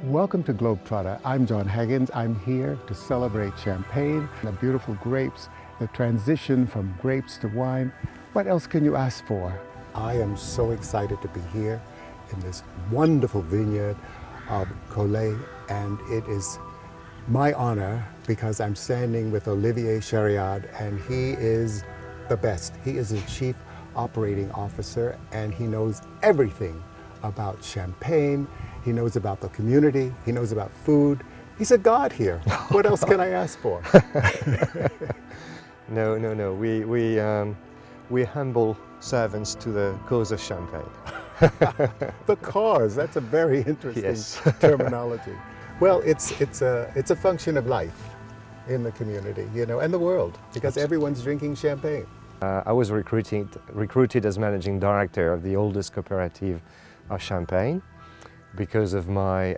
Welcome to Globetrotter. I'm John Haggins. I'm here to celebrate champagne, the beautiful grapes, the transition from grapes to wine. What else can you ask for? I am so excited to be here in this wonderful vineyard of Collet, and it is my honor because I'm standing with Olivier Chariard, and he is the best. He is the chief operating officer, and he knows everything about champagne. He knows about the community. He knows about food. He's a god here. What else can I ask for? No. We're humble servants to the cause of champagne. The cause, that's a very interesting Yes. terminology. Well, it's a function of life in the community, you know, and the world, because everyone's drinking champagne. I was recruited as managing director of the oldest cooperative of Champagne because of my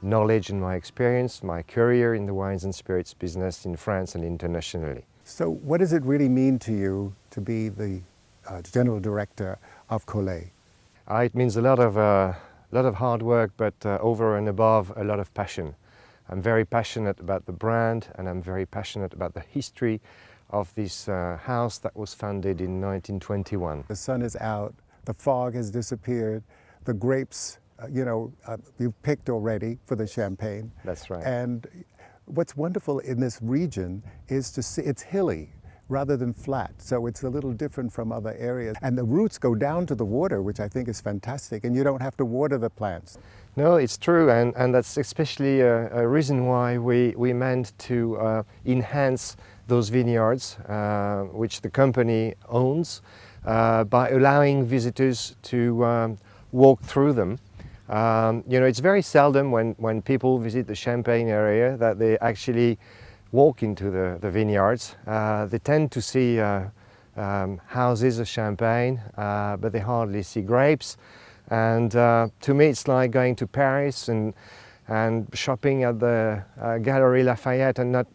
knowledge and my experience, my career in the wines and spirits business in France and internationally. So what does it really mean to you to be the general director of Collet? It means a lot of hard work, but over and above, a lot of passion. I'm very passionate about the brand, and I'm very passionate about the history of this house that was founded in 1921. The sun is out, the fog has disappeared, the grapes, you've picked already for the champagne. That's right. And what's wonderful in this region is to see it's hilly rather than flat, so it's a little different from other areas. And the roots go down to the water, which I think is fantastic, and you don't have to water the plants. No, it's true, and that's especially a reason why we meant to enhance those vineyards, which the company owns, by allowing visitors to walk through them. It's very seldom when people visit the Champagne area that they actually walk into the vineyards. They tend to see houses of champagne, but they hardly see grapes. And to me, it's like going to Paris and shopping at the Galerie Lafayette and not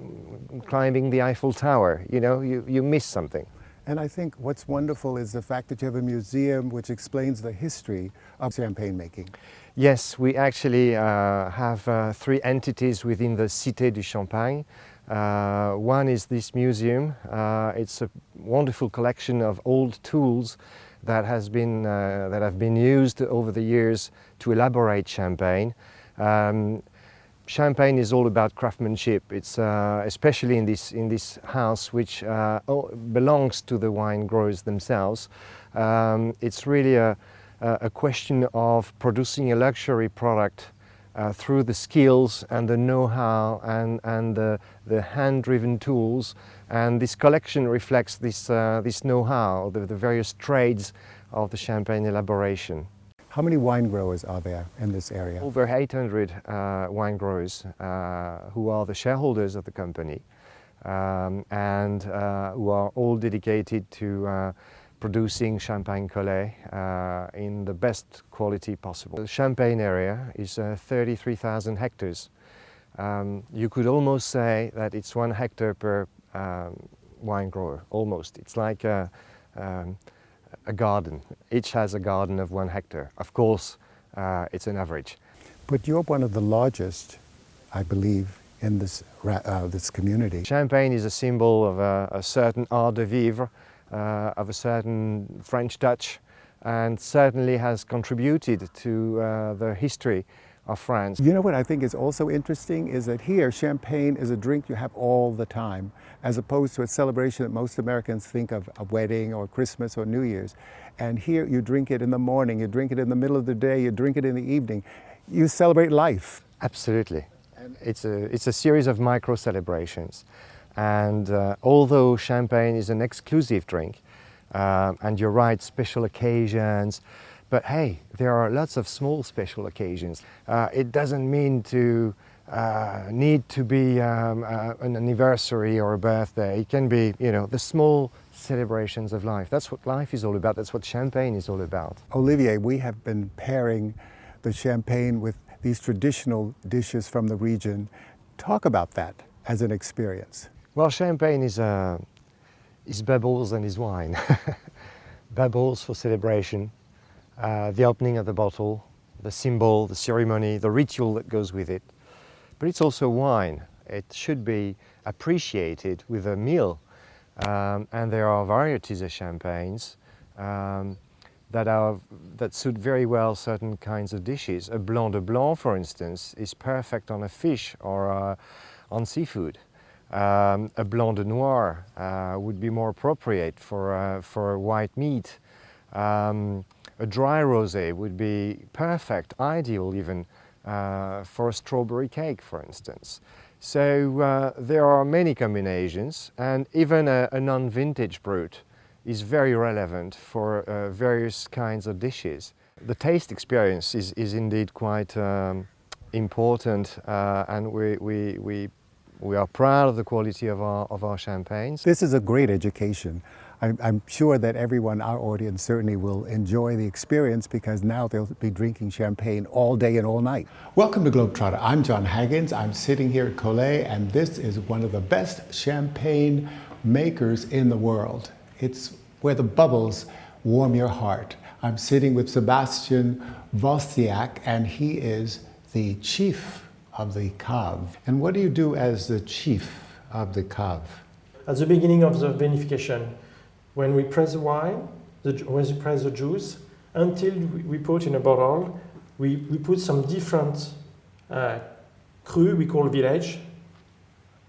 climbing the Eiffel Tower. You know, you miss something. And I think what's wonderful is the fact that you have a museum which explains the history of champagne making. Yes, we actually have three entities within the Cité du Champagne. One is this museum. It's a wonderful collection of old tools that have been used over the years to elaborate champagne. Champagne is all about craftsmanship. It's especially in this house, which belongs to the wine growers themselves. It's really a question of producing a luxury product through the skills and the know-how and the hand-driven tools. And this collection reflects this know-how, the various trades of the champagne elaboration. How many wine growers are there in this area? Over 800 wine growers who are the shareholders of the company and who are all dedicated to producing Champagne Collet in the best quality possible. The Champagne area is 33,000 hectares. You could almost say that it's 1 hectare per wine grower, almost. It's like a garden. Each has a garden of 1 hectare. Of course, it's an average. But you're one of the largest, I believe, in this community. Champagne is a symbol of a certain art de vivre, of a certain French touch, and certainly has contributed to the history of France. You know what I think is also interesting is that here champagne is a drink you have all the time, as opposed to a celebration that most Americans think of a wedding or Christmas or New Year's. And here you drink it in the morning, you drink it in the middle of the day, you drink it in the evening. You celebrate life. Absolutely. It's a series of micro celebrations. And although champagne is an exclusive drink, and you're right, special occasions, but hey, there are lots of small special occasions. It doesn't mean to need to be an anniversary or a birthday. It can be, the small celebrations of life. That's what life is all about. That's what champagne is all about. Olivier, we have been pairing the champagne with these traditional dishes from the region. Talk about that as an experience. Well, champagne is bubbles and is wine. Bubbles for celebration, the opening of the bottle, the symbol, the ceremony, the ritual that goes with it. But it's also wine. It should be appreciated with a meal. And there are varieties of champagnes that suit very well certain kinds of dishes. A blanc de blanc, for instance, is perfect on a fish or on seafood. A blanc de noir would be more appropriate for white meat. A dry rosé would be perfect, ideal even, for a strawberry cake, for instance. So there are many combinations, and even a non-vintage brut is very relevant for various kinds of dishes. The taste experience is indeed quite important, and we are proud of the quality of our champagnes. This is a great education. I'm sure that everyone, our audience, certainly will enjoy the experience because now they'll be drinking champagne all day and all night. Welcome to Globetrotter. I'm John Haggins. I'm sitting here at Collet, and this is one of the best champagne makers in the world. It's where the bubbles warm your heart. I'm sitting with Sebastian Wozniak, and he is the chief of the cave. And what do you do as the chief of the cave? At the beginning of the vinification, when we press the wine, when we press the juice, until we put in a bottle, we put some different cru, we call village,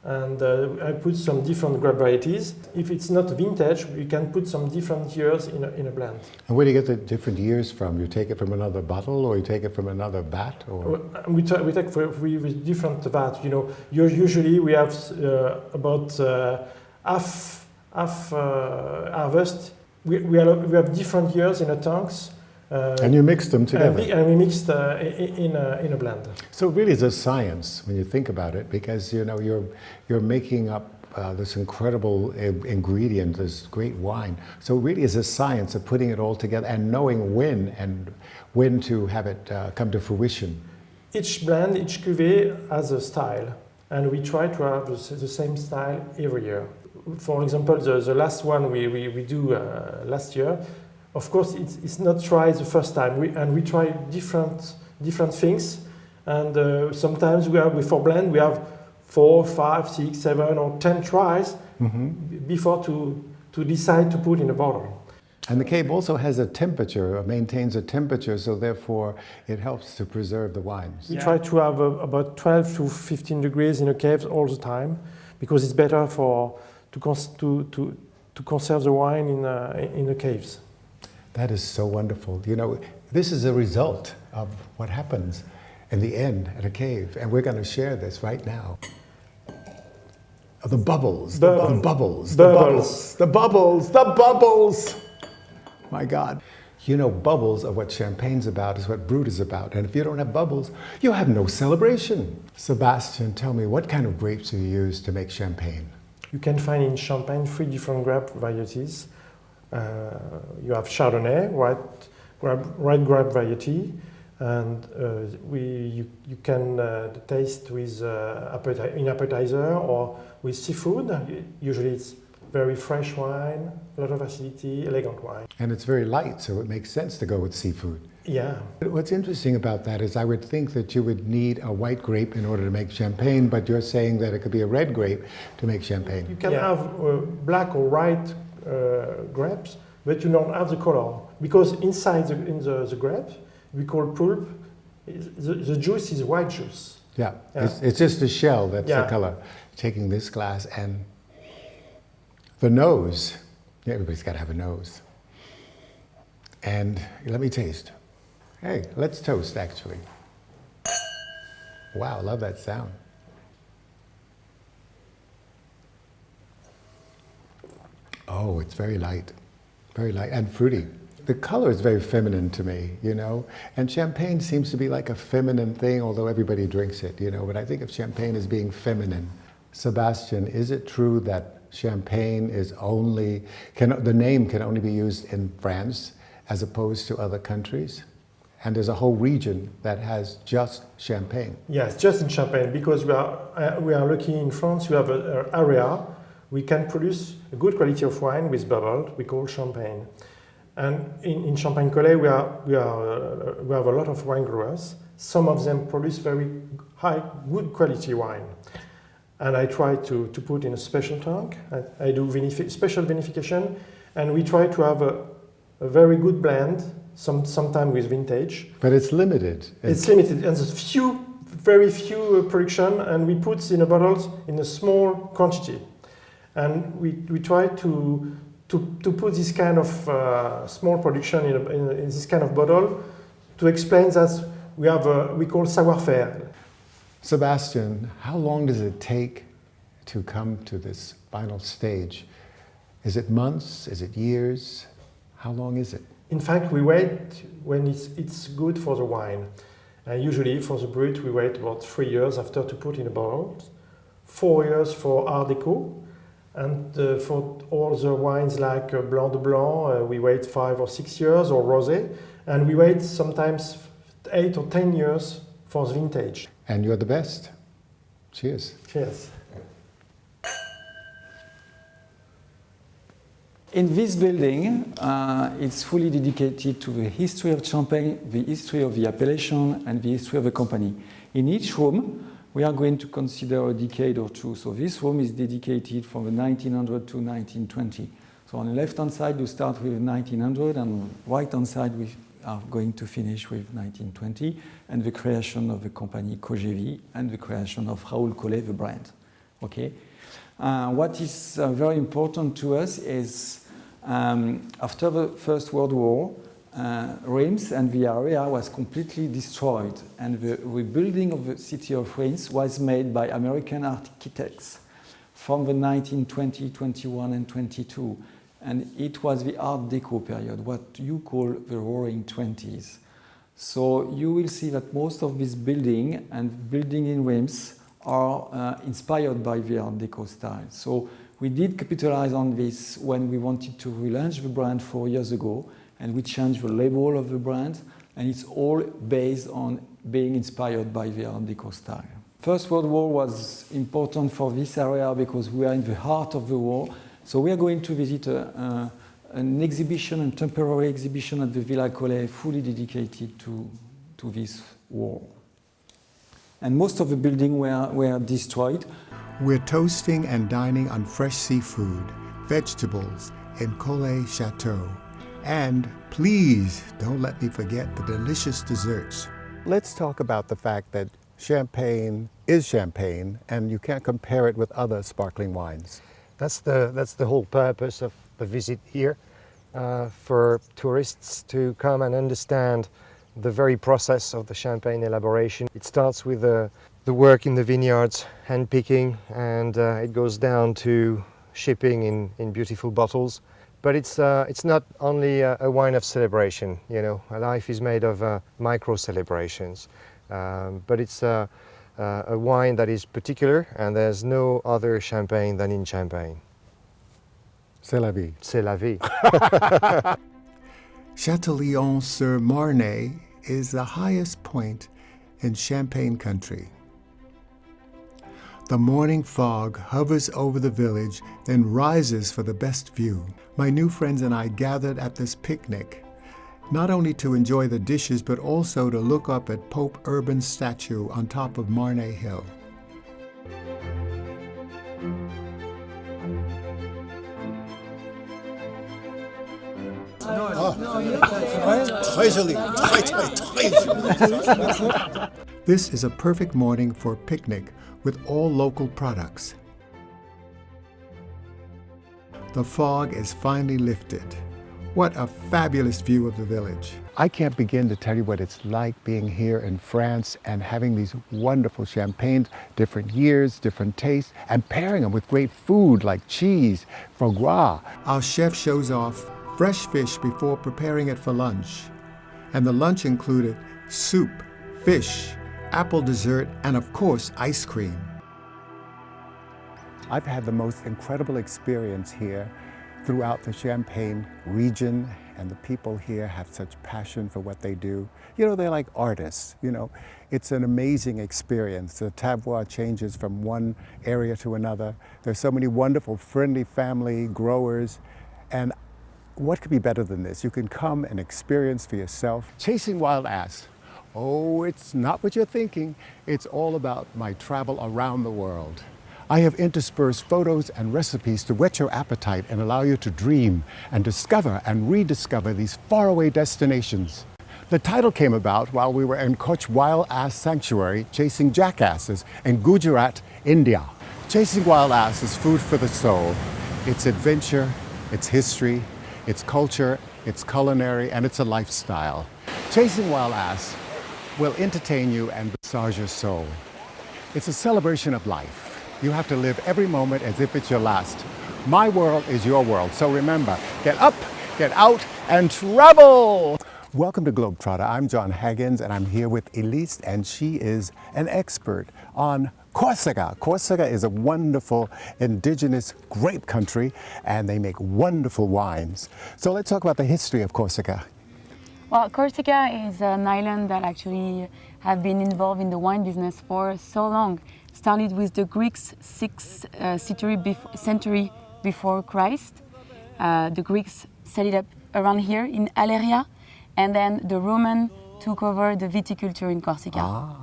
and I put some different grape varieties. If it's not vintage, we can put some different years in a blend. And where do you get the different years from? You take it from another bottle, or you take it from another vat? Or? We take with different vats. You know, usually we have about half harvest. We have different years in the tanks. And you mix them together. And we mixed in a blend. So really it's a science when you think about it, because you know you're making up this incredible ingredient, this great wine. So really it's a science of putting it all together and knowing when to have it come to fruition. Each blend, each cuvée has a style, and we try to have the same style every year. For example, the last one we do last year, of course it's not tried the first time, we try different things, and sometimes for blend we have 4, 5, 6, 7 or 10 tries before to decide to put in a bottle. And the cave also has a temperature, maintains a temperature, so therefore it helps to preserve the wines. We try to have about 12 to 15 degrees in a cave all the time, because it's better to conserve the wine in the caves. That is so wonderful. You know, this is a result of what happens in the end at a cave, and we're going to share this right now. The bubbles, the bubbles, the bubbles, the bubbles, the bubbles. My God. You know, bubbles are what champagne's about, is what Brut is about. And if you don't have bubbles, you have no celebration. Sebastian, tell me, what kind of grapes do you use to make champagne? You can find in Champagne 3 different grape varieties. You have Chardonnay, white grape variety, and you can taste with in appetizer or with seafood. Usually it's very fresh wine, a lot of acidity, elegant wine. And it's very light, so it makes sense to go with seafood. Yeah. What's interesting about that is I would think that you would need a white grape in order to make champagne, but you're saying that it could be a red grape to make champagne. You can have black or white grapes, but you don't have the color, because inside the grape, we call pulp, the juice is white juice. Yeah. It's just the shell that's the color. Taking this glass and the nose, everybody's got to have a nose. And let me taste. Hey, let's toast actually. Wow, love that sound. Oh, it's very light and fruity. The color is very feminine to me, you know, and champagne seems to be like a feminine thing, although everybody drinks it, you know, but I think of champagne as being feminine. Sebastian, is it true that champagne is the name can only be used in France as opposed to other countries? And there's a whole region that has just champagne. Yes, just in Champagne, because we are lucky in France. We have an area we can produce a good quality of wine with bubble. We call Champagne. And in Champagne-Collet, we have a lot of wine growers. Some of them produce very high, good quality wine. And I try to put in a special tank. I do special vinification, and we try to have a very good blend, sometime with vintage. But it's limited. It's limited, and there's very few production, and we put in a bottles in a small quantity. And we try to put this kind of small production in this kind of bottle to explain that we call savoir-faire. Sebastian, how long does it take to come to this final stage? Is it months? Is it years? How long is it? In fact, we wait when it's good for the wine. Usually for the Brut, we wait about 3 years after to put in a bottle, 4 years for Art Deco, and for all the wines like Blanc de Blanc, we wait 5 or 6 years, or Rosé, and we wait sometimes 8 or 10 years for the vintage. And you're the best. Cheers. Cheers. In this building, it's fully dedicated to the history of Champagne, the history of the appellation, and the history of the company. In each room, we are going to consider a decade or two. So this room is dedicated from the 1900 to 1920. So on the left-hand side, you start with 1900, and on the right-hand side, we are going to finish with 1920, and the creation of the company Cogévy, and the creation of Raoul Collet, the brand. Okay? What is very important to us is after the First World War, Reims and the area was completely destroyed, and the rebuilding of the city of Reims was made by American architects from the 1920, 21, and 22. And it was the Art Deco period, what you call the Roaring Twenties. So you will see that most of this building and building in Reims are inspired by the Art Deco style. So we did capitalize on this when we wanted to relaunch the brand 4 years ago, and we changed the label of the brand, and it's all based on being inspired by the Art Deco style. First World War was important for this area because we are in the heart of the war. So we are going to visit an exhibition, a temporary exhibition at the Villa Collet, fully dedicated to this war. And most of the buildings were destroyed. We're toasting and dining on fresh seafood, vegetables in Collet Chateau. And please don't let me forget the delicious desserts. Let's talk about the fact that champagne is champagne, and you can't compare it with other sparkling wines. That's the whole purpose of the visit here, for tourists to come and understand the very process of the champagne elaboration. It starts with the work in the vineyards, hand picking, and it goes down to shipping in beautiful bottles. But it's not only a wine of celebration, you know. Life is made of micro celebrations, but it's a wine that is particular, and there's no other champagne than in Champagne. C'est la vie. C'est la vie. Châtillon-sur-Marne is the highest point in Champagne country. The morning fog hovers over the village, then rises for the best view. My new friends and I gathered at this picnic, not only to enjoy the dishes, but also to look up at Pope Urban's statue on top of Marne Hill. This is a perfect morning for a picnic with all local products. The fog is finally lifted. What a fabulous view of the village. I can't begin to tell you what it's like being here in France and having these wonderful champagnes, different years, different tastes, and pairing them with great food like cheese, foie gras. Our chef shows off fresh fish before preparing it for lunch. And the lunch included soup, fish, apple dessert, and of course, ice cream. I've had the most incredible experience here throughout the Champagne region, and the people here have such passion for what they do. You know, they're like artists, you know. It's an amazing experience. The terroir changes from one area to another. There's so many wonderful, friendly family growers, and what could be better than this? You can come and experience for yourself. Chasing Wild Ass. Oh, it's not what you're thinking. It's all about my travel around the world. I have interspersed photos and recipes to whet your appetite and allow you to dream and discover and rediscover these faraway destinations. The title came about while we were in Koch Wild Ass Sanctuary chasing jackasses in Gujarat, India. Chasing wild ass is food for the soul. It's adventure, it's history, it's culture, it's culinary, and it's a lifestyle. Chasing wild ass will entertain you and massage your soul. It's a celebration of life. You have to live every moment as if it's your last. My world is your world, so remember, get up, get out, and travel! Welcome to Globetrotter. I'm John Haggins, and I'm here with Elise, and she is an expert on Corsica. Corsica is a wonderful indigenous grape country, and they make wonderful wines. So let's talk about the history of Corsica. Well, Corsica is an island that actually have been involved in the wine business for so long. Started with the Greeks 6th century before Christ. The Greeks set it up around here in Aleria, and then the Roman took over the viticulture in Corsica.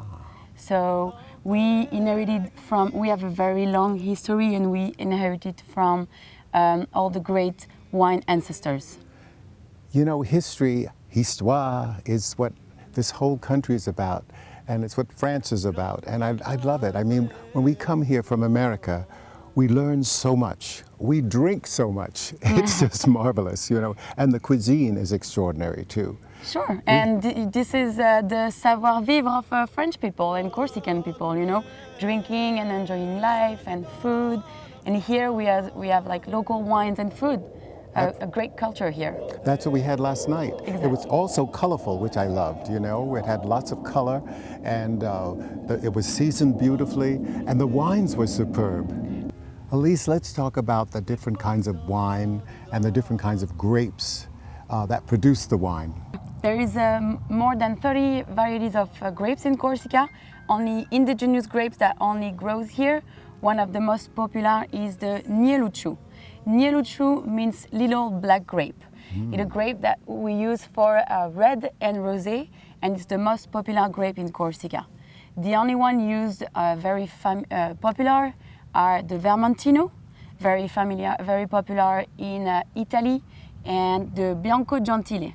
So we have a very long history, and we inherited from all the great wine ancestors. You know, history, histoire, is what this whole country is about, and it's what France is about, and I love it. I mean, when we come here from America, we learn so much. We drink so much. It's just marvelous, you know, and the cuisine is extraordinary too. Sure, and this is the savoir-vivre of French people and Corsican people, you know, drinking and enjoying life and food. And here we have like local wines and food, a great culture here. That's what we had last night. Exactly. It was also colorful, which I loved, you know. It had lots of color, and it was seasoned beautifully, and the wines were superb. Elise, let's talk about the different kinds of wine and the different kinds of grapes that produce the wine. There is more than 30 varieties of grapes in Corsica, only indigenous grapes that only grows here. One of the most popular is the Nielucu. Nielucu means little black grape. It's a grape that we use for red and rosé, and it's the most popular grape in Corsica. The only one used very popular are the Vermentino, very popular in Italy, and the Bianco Gentile.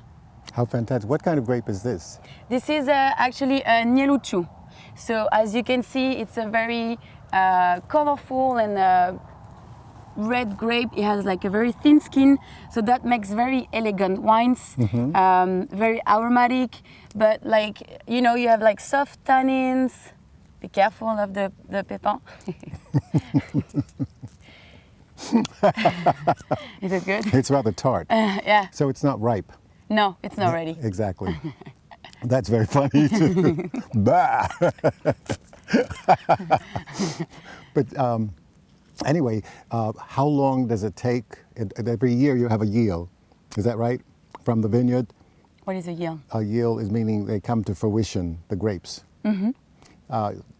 How fantastic. What kind of grape is this? This is actually a Nielucu. So as you can see, it's a very colorful and red grape. It has like a very thin skin, so that makes very elegant wines, very aromatic, but like, you know, you have like soft tannins. Be careful of the pepin. Is it good? It's rather tart. Yeah. So it's not ripe. No, it's not ready. Exactly. That's very funny too. Bah! But anyway, how long does it take? Every year you have a yield, is that right? From the vineyard? What is a yield? A yield is meaning they come to fruition, the grapes.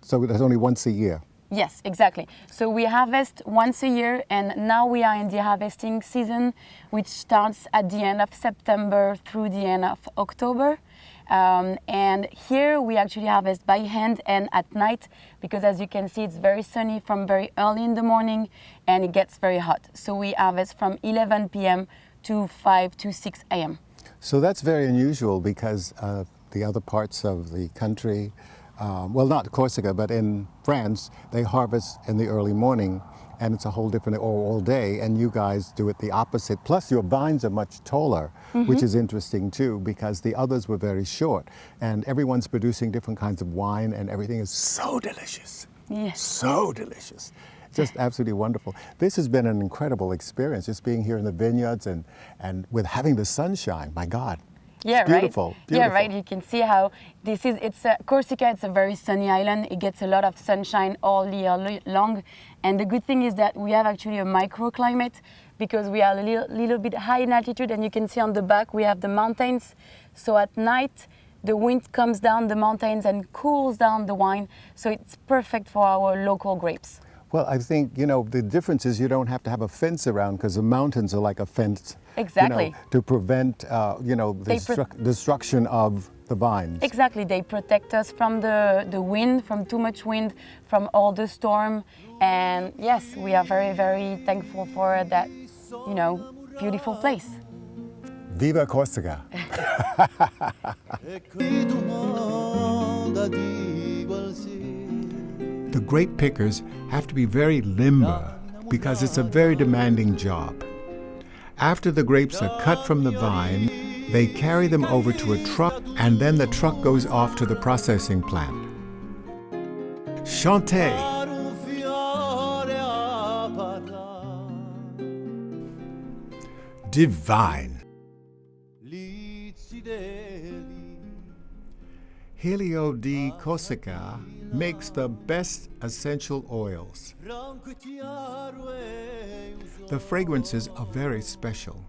So there's only once a year. Yes, exactly. So we harvest once a year, and now we are in the harvesting season, which starts at the end of September through the end of October. And here we actually harvest by hand and at night, because as you can see, it's very sunny from very early in the morning, and it gets very hot. So we harvest from 11 p.m. to 5 to 6 a.m. So that's very unusual, because the other parts of the country, well, not Corsica, but in France, they harvest in the early morning, and it's a whole different, or all day, and you guys do it the opposite. Plus your vines are much taller, which is interesting too, because the others were very short, and everyone's producing different kinds of wine, and everything is so delicious. Yes. So delicious. Just absolutely wonderful. This has been an incredible experience, just being here in the vineyards and with having the sunshine, my God. Yeah, it's beautiful, right. beautiful. Yeah, right. You can see how this is. Corsica. It's a very sunny island. It gets a lot of sunshine all year long, and the good thing is that we have actually a microclimate, because we are a little bit high in altitude, and you can see on the back we have the mountains. So at night, the wind comes down the mountains and cools down the wine. So it's perfect for our local grapes. Well, I think, the difference is you don't have to have a fence around because the mountains are like a fence. Exactly. To prevent, the destruction of the vines. Exactly, they protect us from the wind, from too much wind, from all the storm. And yes, we are very, very thankful for that, beautiful place. Viva Corsica! The grape pickers have to be very limber because it's a very demanding job. After the grapes are cut from the vine, they carry them over to a truck, and then the truck goes off to the processing plant. Chantez! Divine! Helio di Corsica makes the best essential oils. The fragrances are very special.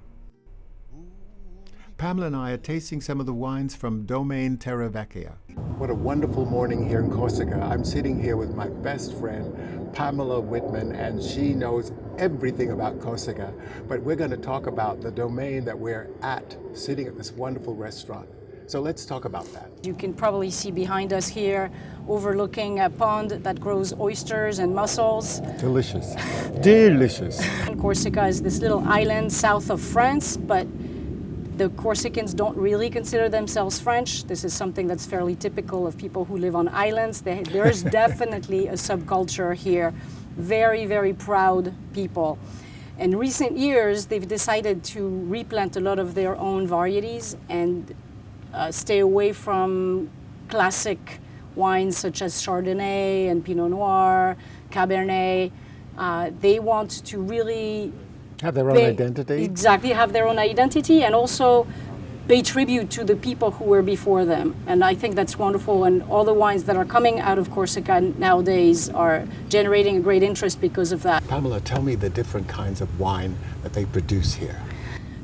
Pamela and I are tasting some of the wines from Domaine Terra Vecchia. What a wonderful morning here in Corsica. I'm sitting here with my best friend, Pamela Whitman, and she knows everything about Corsica. But we're going to talk about the domain that we're at, sitting at this wonderful restaurant. So let's talk about that. You can probably see behind us here, overlooking a pond that grows oysters and mussels. Delicious. Delicious. Corsica is this little island south of France, but the Corsicans don't really consider themselves French. This is something that's fairly typical of people who live on islands. There's definitely a subculture here. Very, very proud people. In recent years, they've decided to replant a lot of their own varieties and stay away from classic wines such as Chardonnay and Pinot Noir, Cabernet. They want to really have their own identity. Exactly, have their own identity and also pay tribute to the people who were before them. And I think that's wonderful. And all the wines that are coming out of Corsica nowadays are generating a great interest because of that. Pamela, tell me the different kinds of wine that they produce here.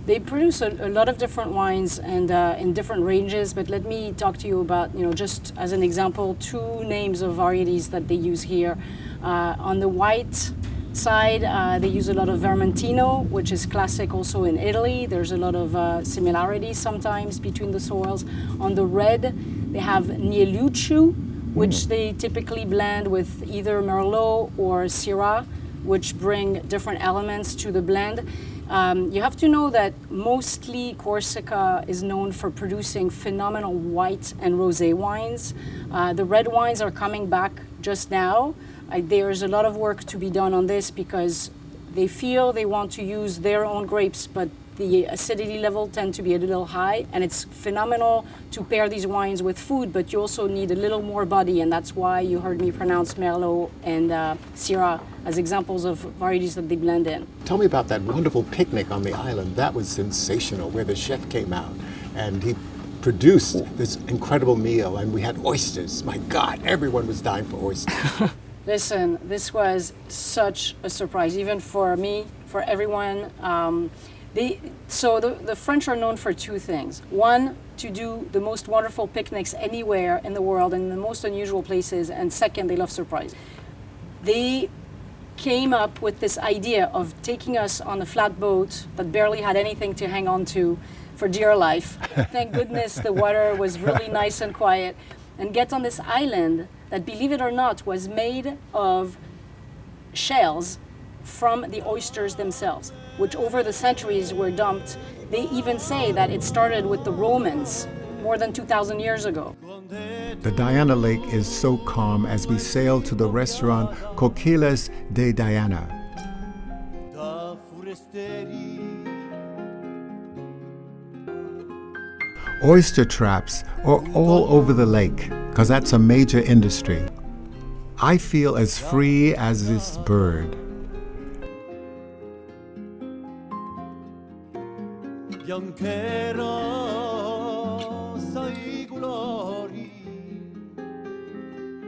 They produce a lot of different wines and in different ranges, but let me talk to you about, just as an example, 2 names of varieties that they use here. On the white side, they use a lot of Vermentino, which is classic also in Italy. There's a lot of similarities sometimes between the soils. On the red, they have Nielucciu, which they typically blend with either Merlot or Syrah, which bring different elements to the blend. You have to know that mostly Corsica is known for producing phenomenal white and rosé wines. The red wines are coming back just now. There's a lot of work to be done on this because they feel they want to use their own grapes, but the acidity level tend to be a little high, and it's phenomenal to pair these wines with food, but you also need a little more body, and that's why you heard me pronounce Merlot and Syrah as examples of varieties that they blend in. Tell me about that wonderful picnic on the island. That was sensational, where the chef came out and he produced this incredible meal, and we had oysters. My God, everyone was dying for oysters. Listen, this was such a surprise, even for me, for everyone. The French are known for 2 things. One, to do the most wonderful picnics anywhere in the world and in the most unusual places. And second, they love surprise. They came up with this idea of taking us on a flatboat that barely had anything to hang on to for dear life. Thank goodness the water was really nice and quiet. And get on this island that, believe it or not, was made of shells from the oysters themselves, which over the centuries were dumped. They even say that it started with the Romans more than 2,000 years ago. The Diana Lake is so calm as we sail to the restaurant Coquilles de Diana. Oyster traps are all over the lake because that's a major industry. I feel as free as this bird.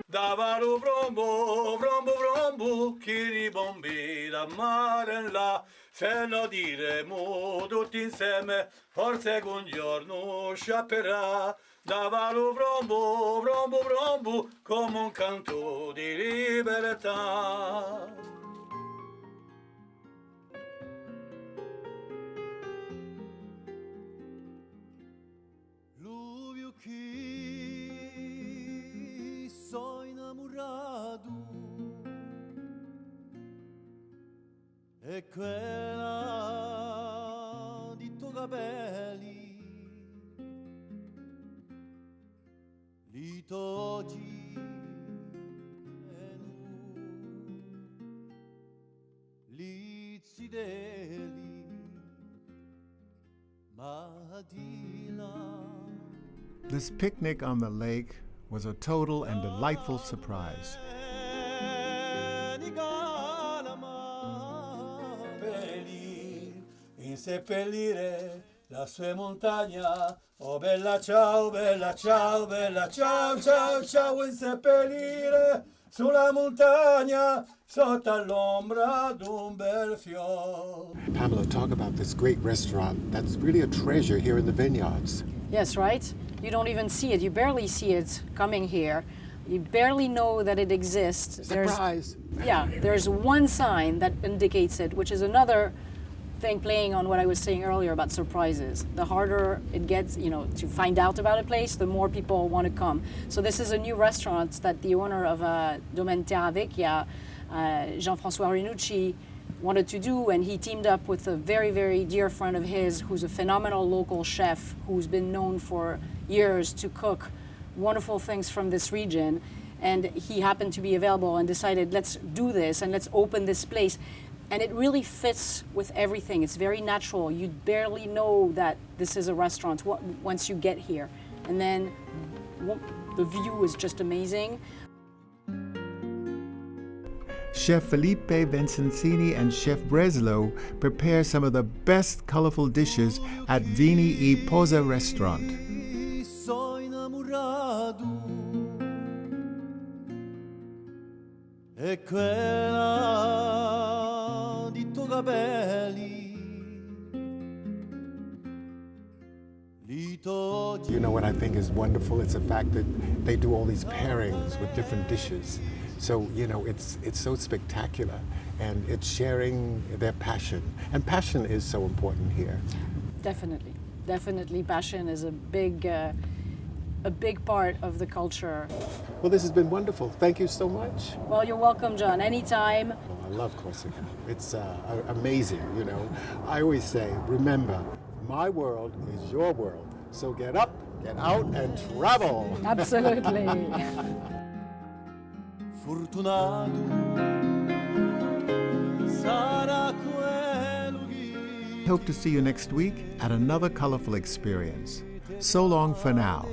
Davaru vrombo, vrombo, vrombo, kiribombi, da mare là, se lo diremo tutti insieme, forse un giorno sciapperà, davalo vrombo, vrombo, vrombo, come un canto di libertà. Lubiu que sou enamorado e quella di tuoi capelli li toggi e li zideli ma di là. This picnic on the lake was a total and delightful surprise. Seppellire la sua montagna, oh bella ciao, bella ciao, bella ciao, ciao, ciao, in seppellire sulla montagna sotto all'ombra d'un bel fiore. Pamela, talk about this great restaurant that's really a treasure here in the vineyards. Yes, right? You don't even see it. You barely see it coming here. You barely know that it exists. Surprise! There's one sign that indicates it, which is another thing playing on what I was saying earlier about surprises. The harder it gets, to find out about a place, the more people want to come. So this is a new restaurant that the owner of Domaine Terra Vecchia, Jean-François Rinucci, wanted to do, and he teamed up with a very, very dear friend of his who's a phenomenal local chef who's been known for years to cook wonderful things from this region. And he happened to be available and decided, let's do this and let's open this place. And it really fits with everything. It's very natural. You barely know that this is a restaurant once you get here. And then the view is just amazing. Chef Felipe Vincenzini and Chef Breslow prepare some of the best colorful dishes at Vini e Posa restaurant. Sono innamorato e quella di tuoi capelli li togli. You know what I think is wonderful? It's the fact that they do all these pairings with different dishes. So, it's so spectacular, and it's sharing their passion. And passion is so important here. Definitely. Definitely, passion is a big part of the culture. Well, this has been wonderful. Thank you so much. Well, you're welcome, John. Anytime. Oh, I love Corsica. It's amazing, I always say, remember, my world is your world. So get up, get out, and travel. Absolutely. Fortunato sarà quello che Hope to see you next week at another colorful experience. So long for now.